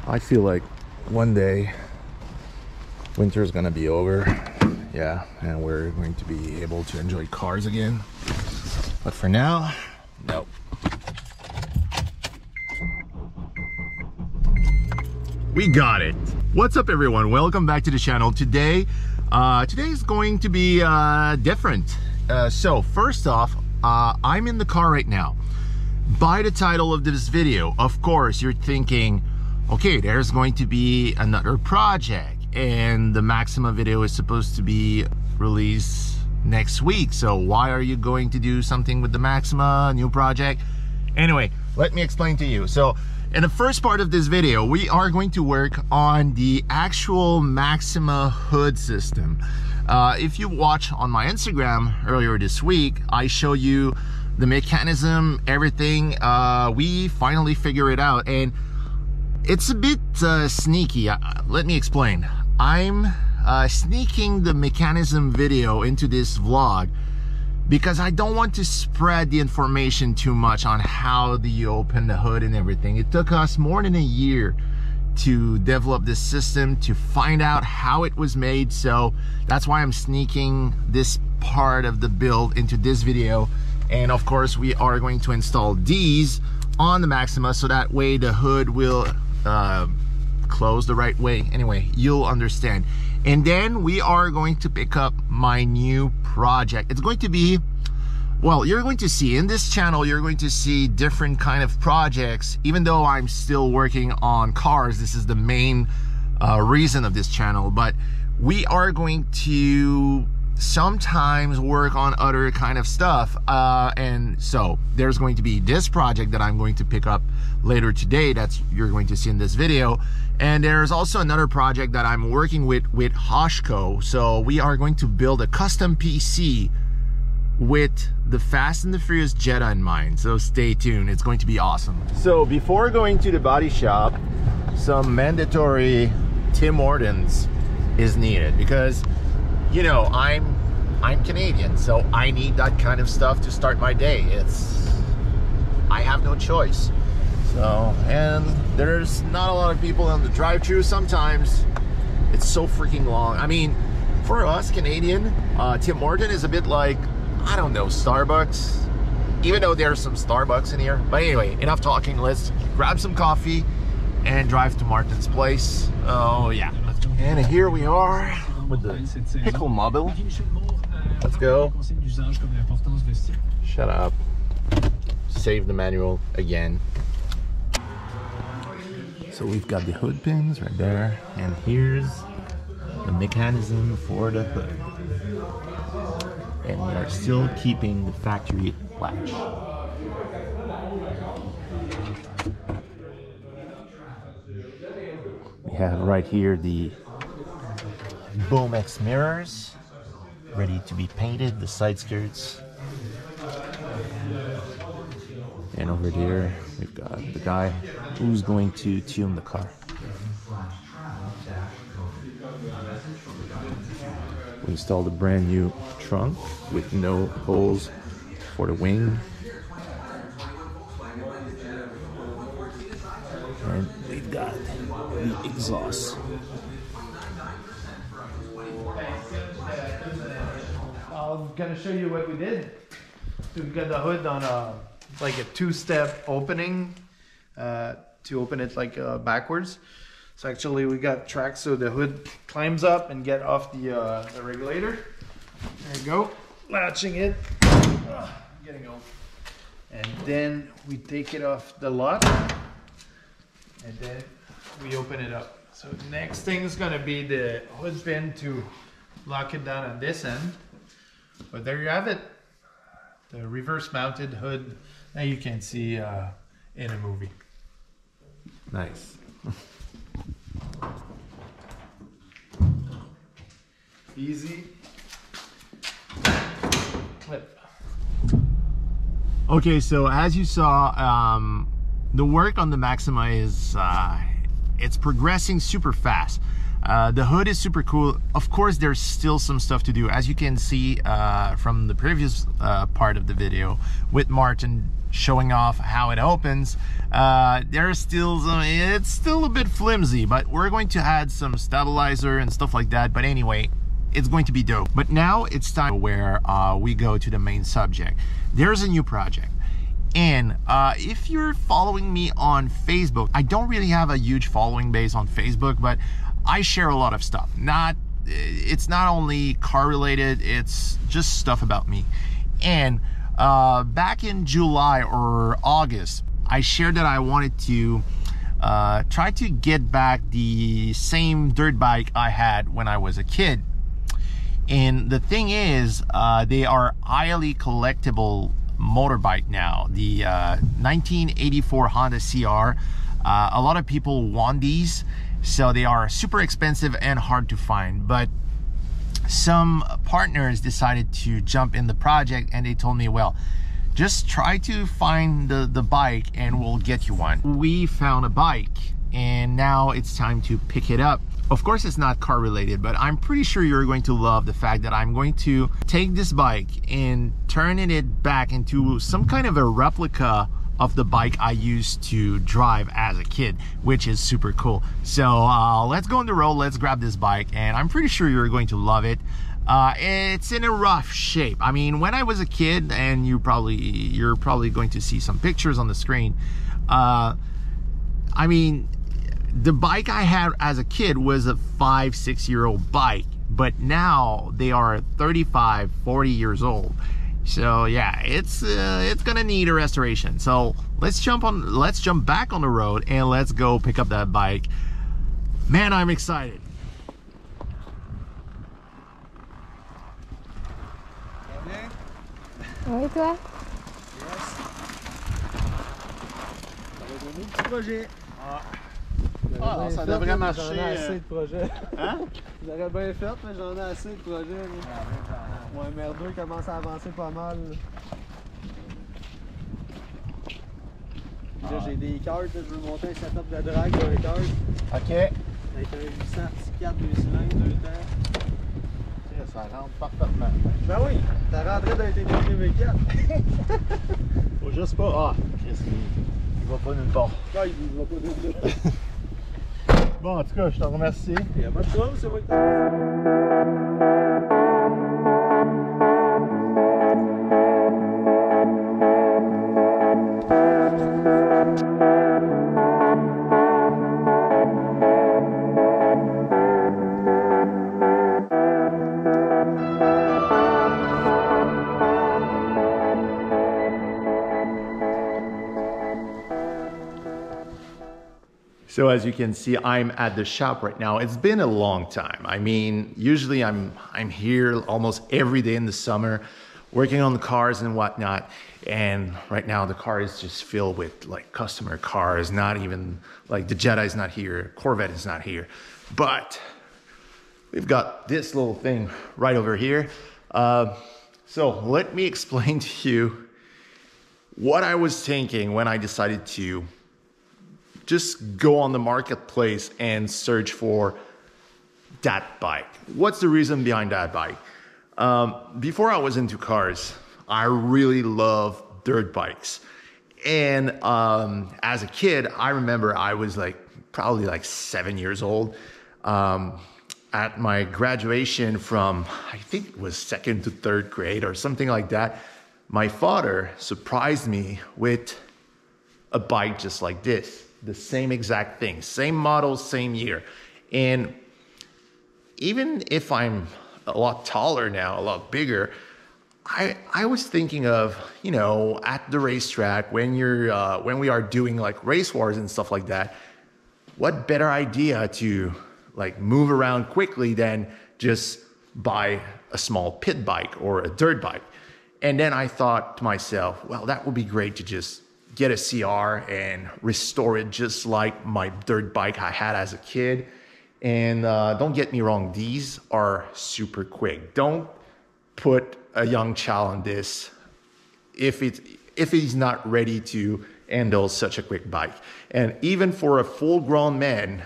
I feel like one day winter is gonna be over, yeah, and we're going to be able to enjoy cars again. But for now, no. We got it. What's up, everyone? Welcome back to the channel. Today is going to be different. So first off, I'm in the car right now. By the title of this video, of course, you're thinking, okay, there's going to be another project, and the Maxima video is supposed to be released next week. So why are you going to do something with the Maxima, a new project? Anyway, let me explain to you. So in the first part of this video, we are going to work on the actual Maxima hood system. If you watch on my Instagram earlier this week, I show you the mechanism, everything. We finally figure it out, and it's a bit sneaky. Let me explain. I'm sneaking the mechanism video into this vlog because I don't want to spread the information too much on how you open the hood and everything. It took us more than a year to develop this system, to find out how it was made. So that's why I'm sneaking this part of the build into this video. And of course, we are going to install these on the Maxima, so that way the hood will close the right way. Anyway, you'll understand. And then we are going to pick up my new project. It's going to be, well, you're going to see in this channel, you're going to see different kind of projects. Even though I'm still working on cars, this is the main reason of this channel, but we are going to sometimes work on other kind of stuff, and so there's going to be this project that I'm going to pick up later today, that's you're going to see in this video. And there's also another project that I'm working with Hoshko. So we are going to build a custom PC with the Fast and the Furious Jetta in mind, so stay tuned, it's going to be awesome. So before going to the body shop, some mandatory Tim Hortons is needed, because you know, I'm Canadian, so I need that kind of stuff to start my day. I have no choice. So, and there's not a lot of people on the drive-thru. Sometimes it's so freaking long. I mean, for us Canadian, Tim Hortons is a bit like, I don't know, Starbucks, even though there's some Starbucks in here. But anyway, enough talking. Let's grab some coffee and drive to Martin's place. Oh yeah, and here we are with the pickle mobile. Let's go. Shut up. Save the manual again. So we've got the hood pins right there, and here's the mechanism for the hood. And we are still keeping the factory latch. We have right here the Bomex mirrors ready to be painted, the side skirts, and over there we've got the guy who's going to tune the car. We installed a brand new trunk with no holes for the wing, and we've got the exhaust. I'm gonna show you what we did. So we got the hood on like a two-step opening to open it like backwards. So actually we got tracks so the hood climbs up and get off the regulator. There you go, latching it, getting off. And then we take it off the lot, and then we open it up. So the next thing is gonna be the hood pin to lock it down on this end. But there you have it, the reverse mounted hood that you can see in a movie. Nice. Easy clip. Okay, so as you saw, the work on the Maxima is it's progressing super fast. The hood is super cool. Of course, there's still some stuff to do. As you can see from the previous part of the video with Martin, showing off how it opens. There's still some, it's still a bit flimsy, but we're going to add some stabilizer and stuff like that. But anyway, it's going to be dope. But now it's time where we go to the main subject. There's a new project. And if you're following me on Facebook, I don't really have a huge following base on Facebook, but I share a lot of stuff. It's not only car related, it's just stuff about me. And back in July or August, I shared that I wanted to try to get back the same dirt bike I had when I was a kid. And the thing is, they are highly collectible motorbike now. The 1984 Honda CR. A lot of people want these, so they are super expensive and hard to find. But some partners decided to jump in the project, and they told me, well, just try to find the bike and we'll get you one. We found a bike, and now it's time to pick it up. Of course, it's not car related, but I'm pretty sure you're going to love the fact that I'm going to take this bike and turning it back into some kind of a replica of the bike I used to drive as a kid, which is super cool. So let's go on the road, let's grab this bike, and I'm pretty sure you're going to love it. It's in a rough shape. I mean, when I was a kid, and you're probably going to see some pictures on the screen, I mean, the bike I had as a kid was a 5-6-year-old bike, but now they are 35, 40 years old. So yeah, it's gonna need a restoration. So let's jump back on the road and let's go pick up that bike. Man, I'm excited. Oui, toi? Projet. Ah, ça devrait marcher. J'en ai assez de projets. Hein? J'aurais bien fait, mais j'en ai assez de projets. Mon MR2 commence à avancer pas mal. Puis là, j'ai des cartes. Je veux monter un setup de drag d'un cart. OK. Avec un 804, 2 cylindres, 2 temps. Ça rentre parfaitement. Ben oui, ça rentrait dans les TT 2004. Faut juste pas... Ah, Chris, il va pas nulle part. Ah, il va pas de là. Bon, en tout cas, je te remercie. Il n'y a pas de trouble, c'est moi qui t'en... So as you can see, I'm at the shop right now. It's been a long time. I mean, usually I'm here almost every day in the summer, working on the cars and whatnot. And right now the car is just filled with like customer cars, not even like the Jedi is not here, Corvette is not here. But we've got this little thing right over here. So let me explain to you what I was thinking when I decided to just go on the marketplace and search for that bike. What's the reason behind that bike? Before I was into cars, I really love dirt bikes. And as a kid, I remember I was probably 7 years old. At my graduation from, I think it was 2nd to 3rd grade or something like that, my father surprised me with a bike just like this. The same exact thing, same model, same year. And even if I'm a lot taller now, a lot bigger, I was thinking of, you know, at the racetrack when we are doing like race wars and stuff like that, what better idea to like move around quickly than just buy a small pit bike or a dirt bike. And then I thought to myself, well, that would be great to just get a CR and restore it just like my dirt bike I had as a kid. And don't get me wrong, these are super quick. Don't put a young child on this if he's not ready to handle such a quick bike. And even for a full-grown man,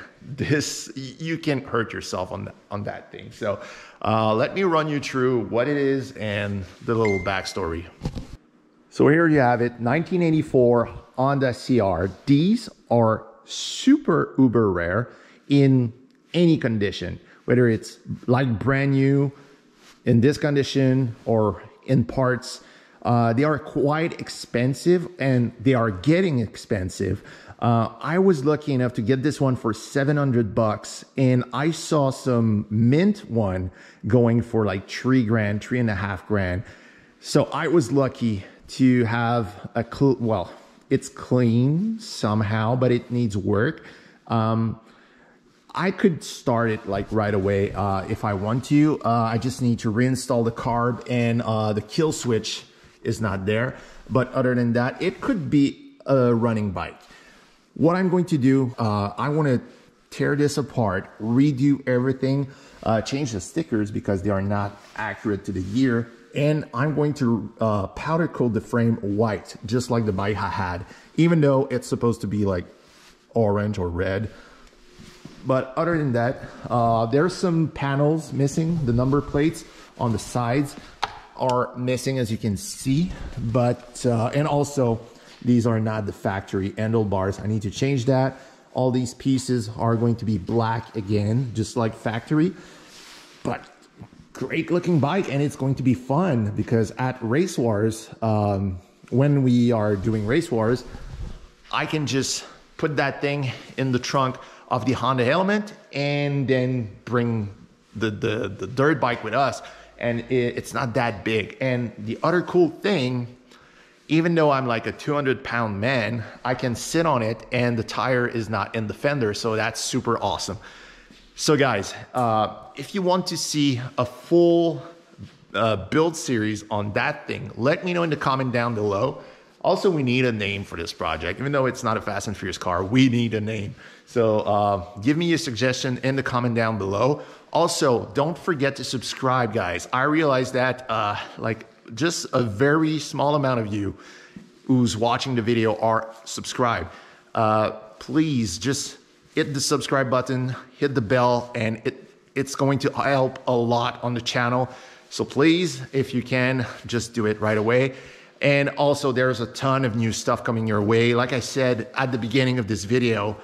you can hurt yourself on that thing. So let me run you through what it is and the little backstory. So here you have it, 1984 Honda CR. These are super uber rare in any condition, whether it's like brand new in this condition or in parts. They are quite expensive and they are getting expensive. I was lucky enough to get this one for 700 bucks, and I saw some mint one going for like 3 grand, 3.5 grand. So I was lucky to have a well, it's clean somehow, but it needs work. I could start it like right away if I want to. I just need to reinstall the carb, and the kill switch is not there. But other than that, it could be a running bike. What I'm going to do, I want to tear this apart, redo everything, change the stickers because they are not accurate to the year. And I'm going to powder coat the frame white, just like the bike I had, even though it's supposed to be like orange or red. But other than that, there's some panels missing. The number plates on the sides are missing, as you can see. But and also, these are not the factory handlebars. I need to change that. All these pieces are going to be black again, just like factory. But great looking bike, and it's going to be fun because at Race Wars, when we are doing Race Wars, I can just put that thing in the trunk of the Honda Element and then bring the dirt bike with us, and it's not that big. And the other cool thing, even though I'm like a 200-pound man, I can sit on it and the tire is not in the fender, so that's super awesome. So guys, if you want to see a full build series on that thing, let me know in the comment down below. Also, we need a name for this project. Even though it's not a Fast and Furious car, we need a name. So give me a suggestion in the comment down below. Also, don't forget to subscribe, guys. I realize that like just a very small amount of you who's watching the video are subscribed. Please just hit the subscribe button, hit the bell, and it's going to help a lot on the channel. So please, if you can, just do it right away. And also, there's a ton of new stuff coming your way. Like I said at the beginning of this video,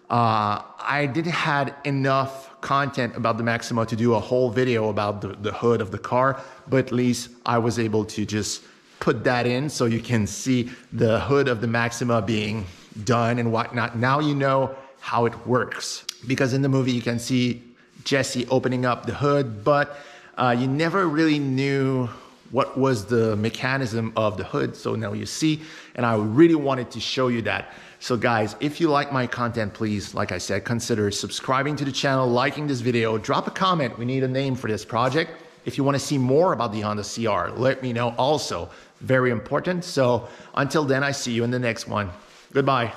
I didn't have enough content about the Maxima to do a whole video about the hood of the car, but at least I was able to just put that in so you can see the hood of the Maxima being done and whatnot. Now you know how it works, because in the movie you can see Jesse opening up the hood, but you never really knew what was the mechanism of the hood. So now you see, and I really wanted to show you that. So guys, if you like my content, please, like I said, consider subscribing to the channel, liking this video, drop a comment. We need a name for this project. If you want to see more about the Honda CR, let me know also. Very important. So until then, I see you in the next one. Goodbye.